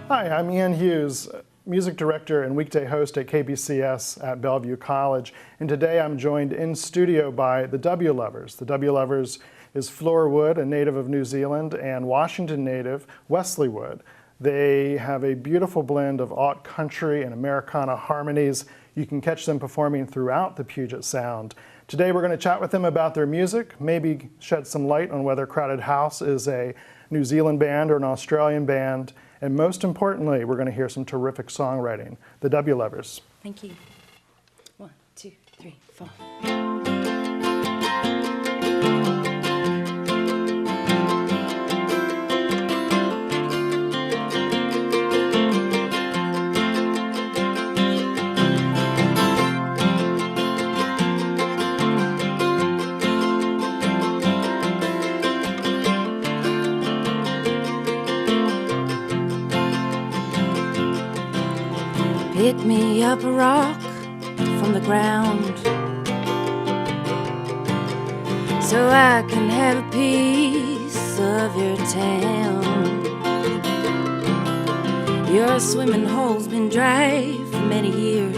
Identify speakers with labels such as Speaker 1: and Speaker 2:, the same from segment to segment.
Speaker 1: Hi, I'm Ian Hughes, music director and weekday host at KBCS at Bellevue College. And today I'm joined in studio by the W Lovers. The W Lovers is Flora Wood, a native of New Zealand, and Washington native Wesley Wood. They have a beautiful blend of alt country and Americana harmonies. You can catch them performing throughout the Puget Sound. Today we're going to chat with them about their music, maybe shed some light on whether Crowded House is a New Zealand band or an Australian band, and most importantly, we're going to hear some terrific songwriting. The W Lovers.
Speaker 2: Thank you. 1, 2, 3, 4. Pick me up a rock from the ground so I can have a piece of your town. Your swimming hole's been dry for many years.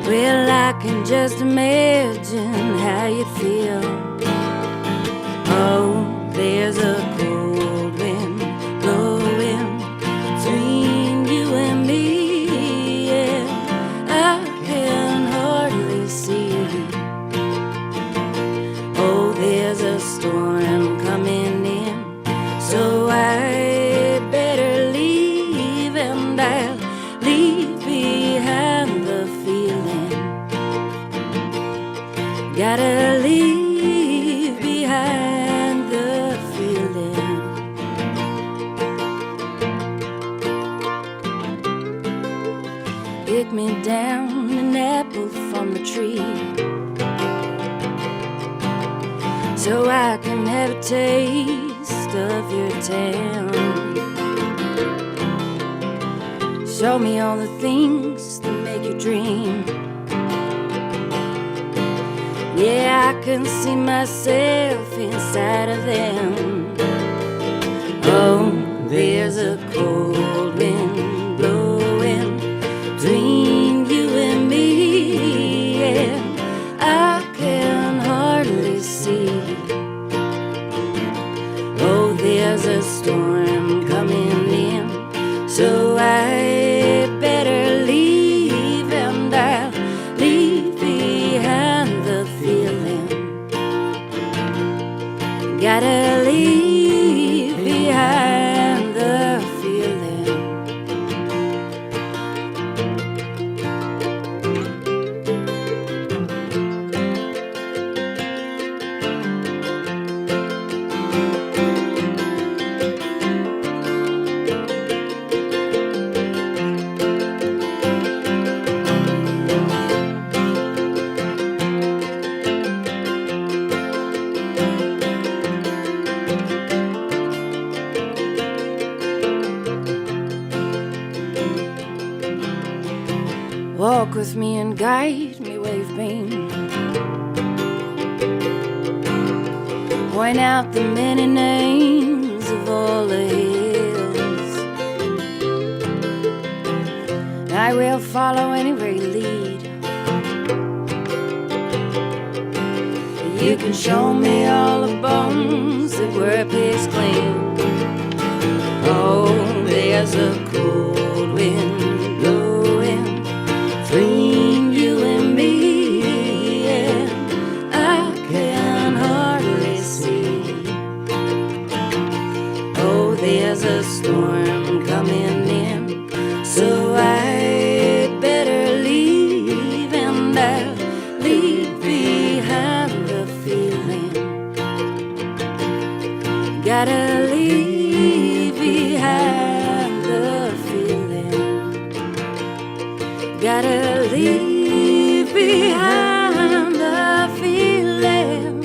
Speaker 2: Well, I can just imagine how you feel. Oh, there's a cold wind blowing between you and me, yeah, I can hardly see. Oh, there's a storm coming in, so I better leave, and I'll leave behind the feeling. Gotta leave behind the feeling. Pick me down an apple from the tree so I can have a taste of your town. Show me all the things that make you dream. Yeah, I can see myself inside of them. Oh, there's a cold wind blowing between you and me, yeah, I can hardly see. Oh, there's a storm coming in, so I better leave, and I'll leave behind the feeling. Gotta leave behind the feeling. Walk with me and guide me where you've been. Point out the many names of all the hills. I will follow anywhere you lead. You can show me all the bones that were picked clean. Oh, there's a cold wind blowing between you and me, yeah, I can hardly see. Oh, there's a storm coming in, so I better leave, and I'll leave behind the feeling. Gotta leave behind the feeling. Gotta leave behind the feeling.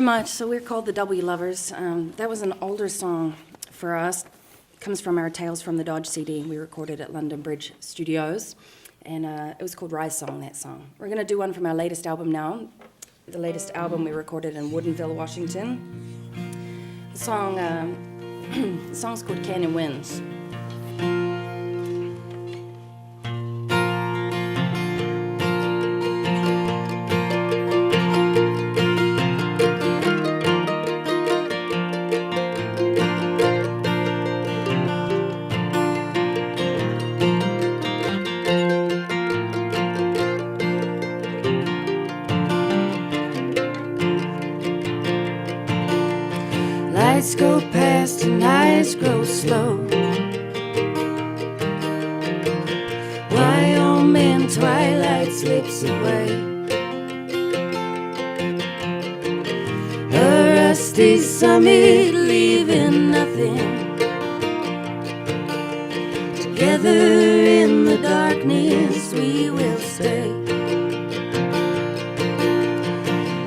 Speaker 2: very much. So we're called the W Lovers. That was an older song for us. It comes from our Tales from the Dodge CD. We recorded at London Bridge Studios. And it was called Rise Song, that song. We're going to do one from our latest album now. The latest album we recorded in Woodinville, Washington. The song's called Canyon Winds. Lights go past and eyes grow slow. Wyoming twilight slips away. A rusty summit leaving nothing. Together in the darkness we will stay.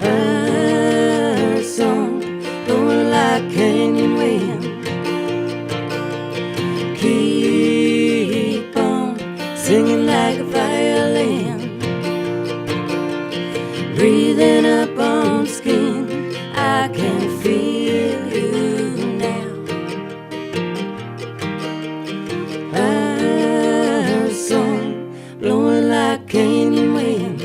Speaker 2: Our song blowing like canyon wind. Keep on singing like a violin. Breathing up on skin, I can feel you now. Our song blowing like canyon wind.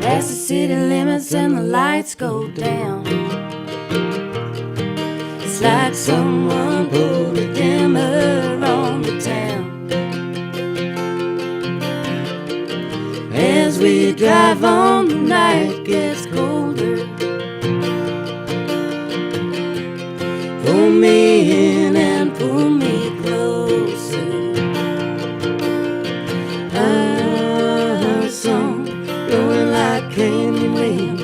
Speaker 2: Past the city limits and the lights go down. It's like someone pulled a dimmer on the town. As we drive on, the night gets colder. Pull me in and pull me closer. Our song blowing like canyon wind.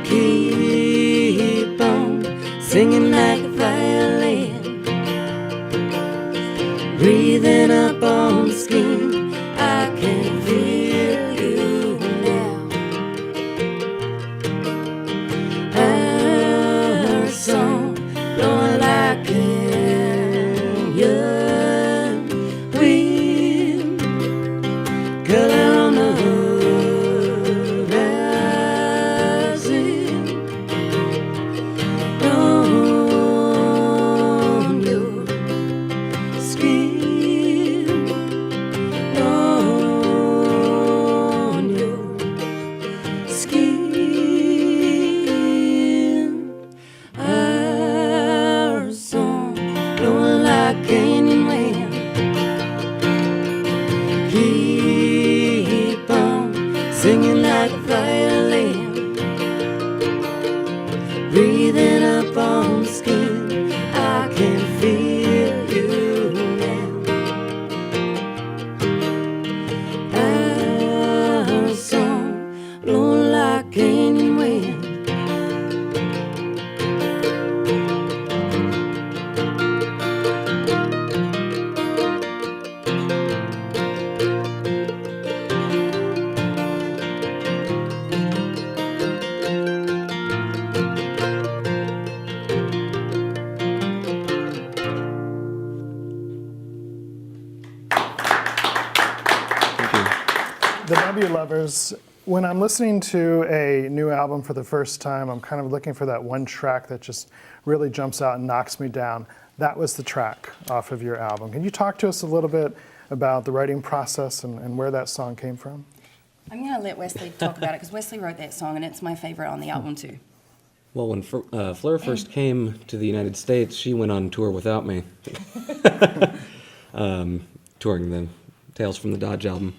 Speaker 2: Keep on singing like a violin. Breathing up on skin, I can feel you now. Our song blowing like canyon wind. Color on the horizon, on your skin, on your skin. Our song blowing like canyon wind. Keep on singing like a violin. Breathing up on skin, I can feel you now. Our song blowing like canyon wind.
Speaker 1: The W Lovers, when I'm listening to a new album for the first time, I'm kind of looking for that one track that just really jumps out and knocks me down. That was the track off of your album. Can you talk to us a little bit about the writing process and where that song came from?
Speaker 2: I'm going to let Wesley talk about it because Wesley wrote that song and it's my favorite on the album too.
Speaker 3: Well, when Fleur first came to the United States, she went on tour without me, touring the Tales from the Dodge album.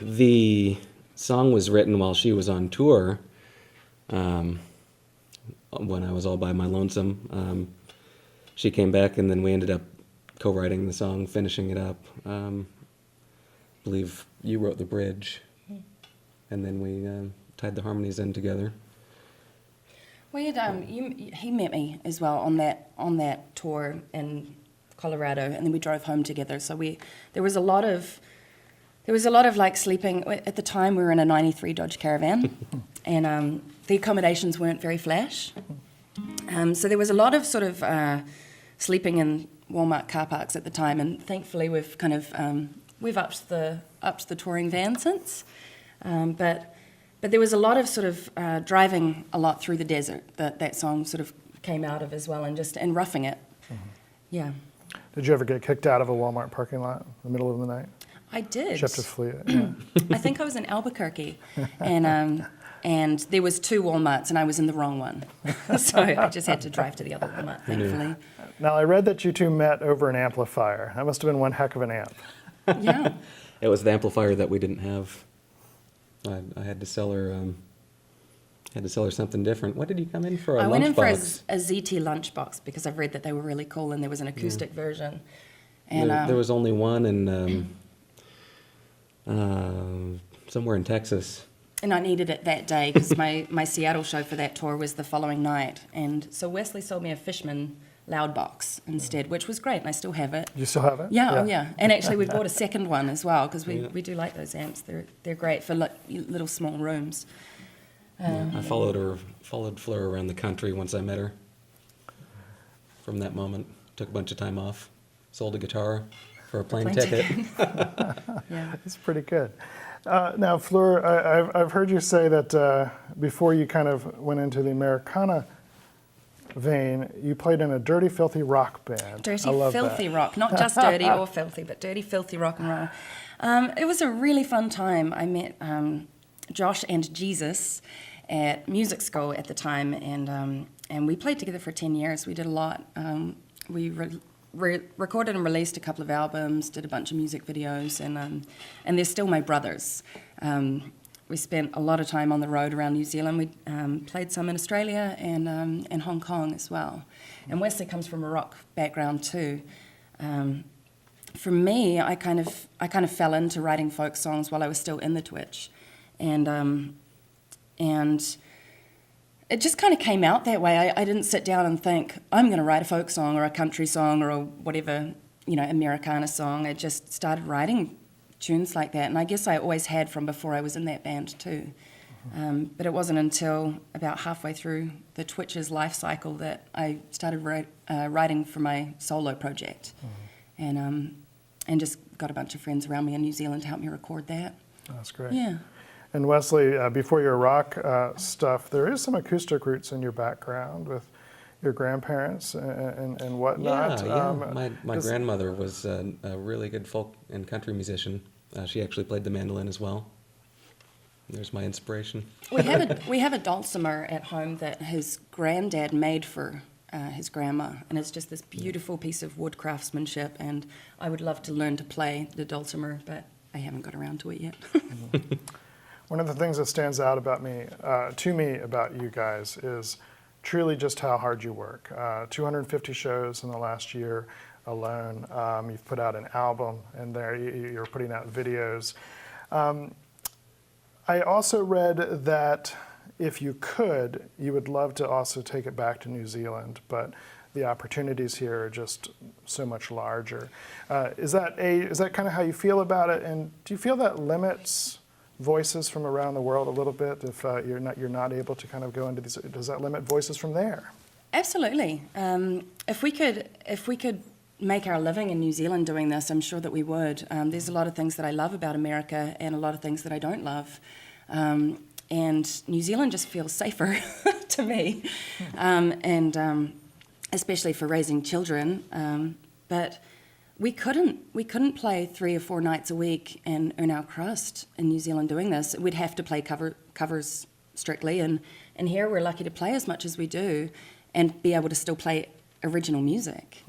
Speaker 3: The song was written while she was on tour, when I was all by my lonesome. She came back, and then we ended up co-writing the song, finishing it up. Believe you wrote the bridge, and then we tied the harmonies in together.
Speaker 2: We had he met me as well on that tour in Colorado, and then we drove home together. So there was a lot of like sleeping. At the time, we were in a '93 Dodge Caravan, and the accommodations weren't very flash. So there was a lot of sort of sleeping in Walmart car parks at the time, and thankfully we've kind of we've upped the touring van since. But there was a lot of sort of driving a lot through the desert that song sort of came out of as well, and roughing it. Mm-hmm. Yeah.
Speaker 1: Did you ever get kicked out of a Walmart parking lot in the middle of the night?
Speaker 2: I did.
Speaker 1: Did you have to flee it? Yeah.
Speaker 2: I think I was in Albuquerque, and there was 2 Walmarts, and I was in the wrong one, so I just had to drive to the other Walmart, thankfully.
Speaker 1: Now, I read that you two met over an amplifier. That must have been one heck of an amp.
Speaker 2: Yeah.
Speaker 3: It was the amplifier that we didn't have. I had to sell her. Something different. What did you come in for?
Speaker 2: I went in for a ZT lunchbox because I've read that they were really cool, and there was an acoustic version. And
Speaker 3: there was only one in somewhere in Texas.
Speaker 2: And I needed it that day because my Seattle show for that tour was the following night, and so Wesley sold me a Fishman Loudbox instead, which was great, and I still have it.
Speaker 1: You still have it?
Speaker 2: Yeah, oh yeah. And actually, we bought a second one as well because we do like those amps. They're great for little small rooms.
Speaker 3: I followed Fleur around the country once I met her. From that moment, took a bunch of time off, sold a guitar for a plane ticket.
Speaker 2: Yeah,
Speaker 1: it's pretty good. Now, Fleur, I've heard you say that before you kind of went into the Americana vein, you played in a dirty, filthy rock band.
Speaker 2: Dirty, filthy rock, not just dirty or filthy, but dirty, filthy rock and roll. It was a really fun time. I met Josh and Jesus at music school at the time, and we played together for 10 years. We did a lot. We recorded and released a couple of albums, did a bunch of music videos, and they're still my brothers. We spent a lot of time on the road around New Zealand. We played some in Australia and Hong Kong as well. And Wesley comes from a rock background too. For me, I kind of fell into writing folk songs while I was still in the Twitch, and it just kind of came out that way. I didn't sit down and think I'm going to write a folk song or a country song or a whatever Americana song. I just started writing tunes like that, and I guess I always had from before I was in that band too. But it wasn't until about halfway through the Twitch's life cycle that I started writing for my solo project, and just got a bunch of friends around me in New Zealand to help me record that.
Speaker 1: That's great.
Speaker 2: Yeah.
Speaker 1: And Wesley, before your rock stuff, there is some acoustic roots in your background with your grandparents and whatnot.
Speaker 3: Yeah. My grandmother was a really good folk and country musician. She actually played the mandolin as well. There's my inspiration.
Speaker 2: We have a dulcimer at home that his granddad made for his grandma, and it's just this beautiful piece of wood craftsmanship, and I would love to learn to play the dulcimer, but I haven't got around to it yet.
Speaker 1: One of the things that stands out about to me about you guys is truly just how hard you work. 250 shows in the last year alone. You've put out an album, and there you're putting out videos. I also read that if you could, you would love to also take it back to New Zealand, but the opportunities here are just so much larger. Is that kind of how you feel about it? And do you feel that limits voices from around the world a little bit if you're not able to kind of go into these? Does that limit voices from there?
Speaker 2: Absolutely. If we could make our living in New Zealand doing this, I'm sure that we would. There's a lot of things that I love about America and a lot of things that I don't love. And New Zealand just feels safer to me, and especially for raising children. But we couldn't play 3 or 4 nights a week and earn our crust in New Zealand doing this. We'd have to play covers strictly, and here we're lucky to play as much as we do and be able to still play original music.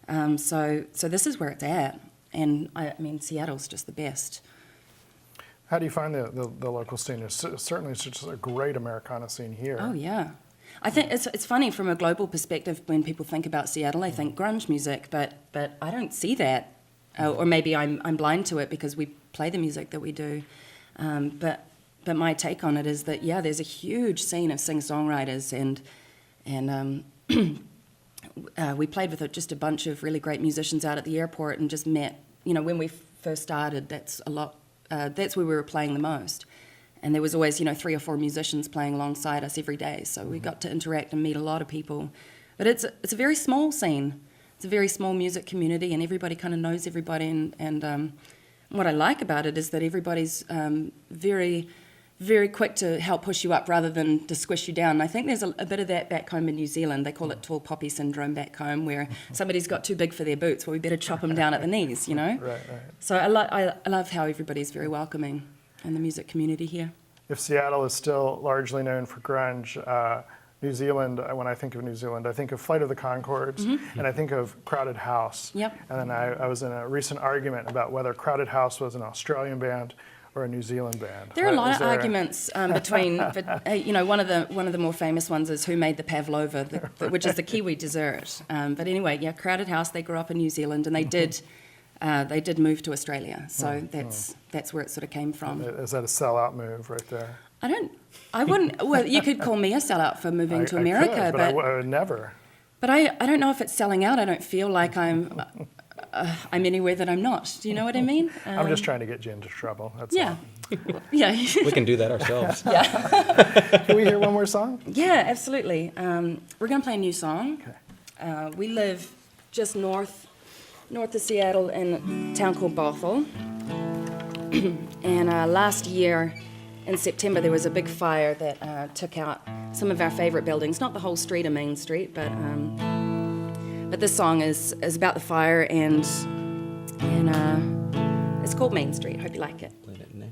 Speaker 2: Mm-hmm. So this is where it's at, and I mean Seattle's just the best.
Speaker 1: How do you find the local scene? Certainly it's just a great Americana scene here.
Speaker 2: Oh yeah, I think it's funny from a global perspective when people think about Seattle, they think grunge music, but I don't see that, or maybe I'm blind to it because we play the music that we do. But my take on it is that there's a huge scene of singer-songwriters, and we played with just a bunch of really great musicians out at the airport and just met. When we first started, that's where we were playing the most. And there was always, 3 or 4 musicians playing alongside us every day. So we got to interact and meet a lot of people. But it's a very small scene. It's a very small music community, and everybody kind of knows everybody. And what I like about it is that everybody's very, very quick to help push you up rather than to squish you down. And I think there's a bit of that back home in New Zealand. They call it tall poppy syndrome back home, where somebody's got too big for their boots. Well, we better chop them down at the knees,
Speaker 1: Right.
Speaker 2: So I love how everybody's very welcoming in the music community here.
Speaker 1: If Seattle is still largely known for grunge, New Zealand, when I think of New Zealand, I think of Flight of the Conchords, and I think of Crowded House.
Speaker 2: Yep.
Speaker 1: And then I was in a recent argument about whether Crowded House was an Australian band or a New Zealand band.
Speaker 2: There are a lot of arguments between, one of the more famous ones is who made the pavlova, which is the Kiwi dessert. But anyway, Crowded House, they grew up in New Zealand, and they did move to Australia. So that's where it sort of came from.
Speaker 1: Is that a sellout move right there?
Speaker 2: I wouldn't. Well, you could call me a sellout for moving to America,
Speaker 1: I could, but I would never.
Speaker 2: But I don't know if it's selling out. I don't feel like I'm anywhere that I'm not. Do you know what I mean?
Speaker 1: I'm just trying to get you into trouble. That's
Speaker 2: yeah.
Speaker 1: all.
Speaker 2: Yeah.
Speaker 3: We can do that ourselves.
Speaker 1: Can we hear one more song?
Speaker 2: Yeah, absolutely. We're going to play a new song.
Speaker 1: Okay.
Speaker 2: We live just north of Seattle in a town called Bothell. And last year in September, there was a big fire that took out some of our favorite buildings. Not the whole street of Main Street, but this song is about the fire, and it's called Main Street. Hope you like it.
Speaker 3: Play that in there.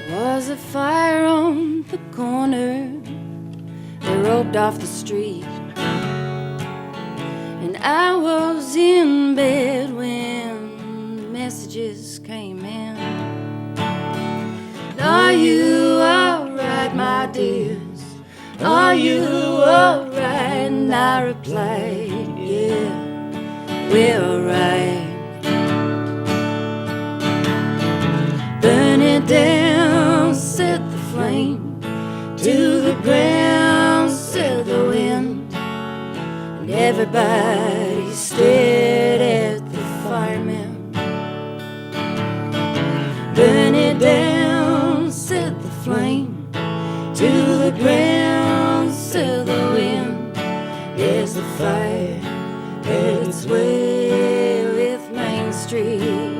Speaker 2: Was a fire on the corner, they roped off the street, and I was in bed when messages came in. Are you alright, my dears? Are you alright? And I replied, yeah, we're alright. Burn it down, set the flame to the ground, said the wind, and everybody stared at the firemen. Burn it down, set the flame to the ground, said the wind. There's the fire, head its way with Main Street.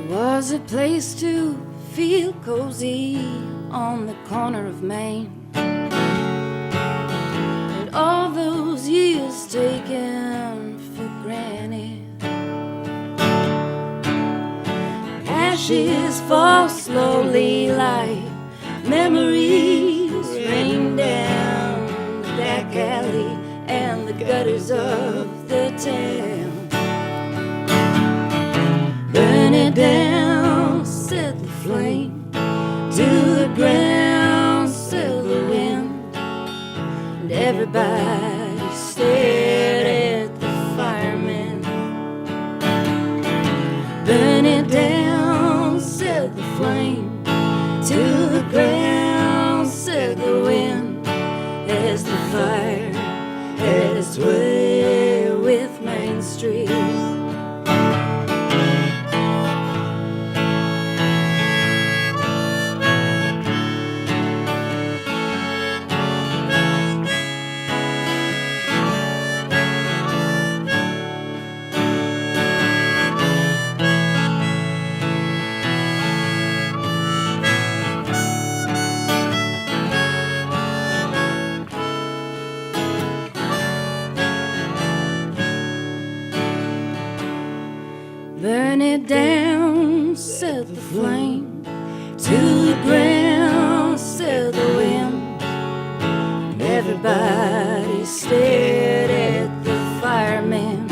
Speaker 2: Was a place to feel cozy on the corner of Main, and all those years taken for granted. Ashes fall slowly like memories rain down the back alley and the gutters of the town. Burn it down, set the flame to the ground, sail the wind, and everybody stared at the firemen. Burn it down, set the flame to the ground, said the wind, as the fire it down, said the flame. To the ground, said the wind. And everybody stared at the fireman.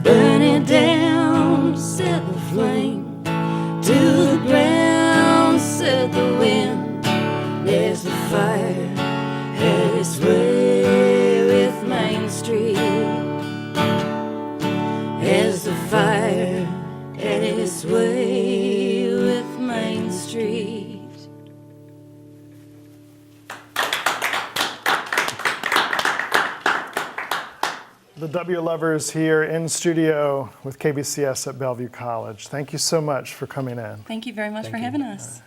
Speaker 2: Burn it down, said the flame. To the ground, said the wind. There's a fire had its way with Main Street. As the fire had its way with Main Street.
Speaker 1: The W Lovers here in studio with KBCS at Bellevue College. Thank you so much for coming in.
Speaker 2: Thank you very much for having us.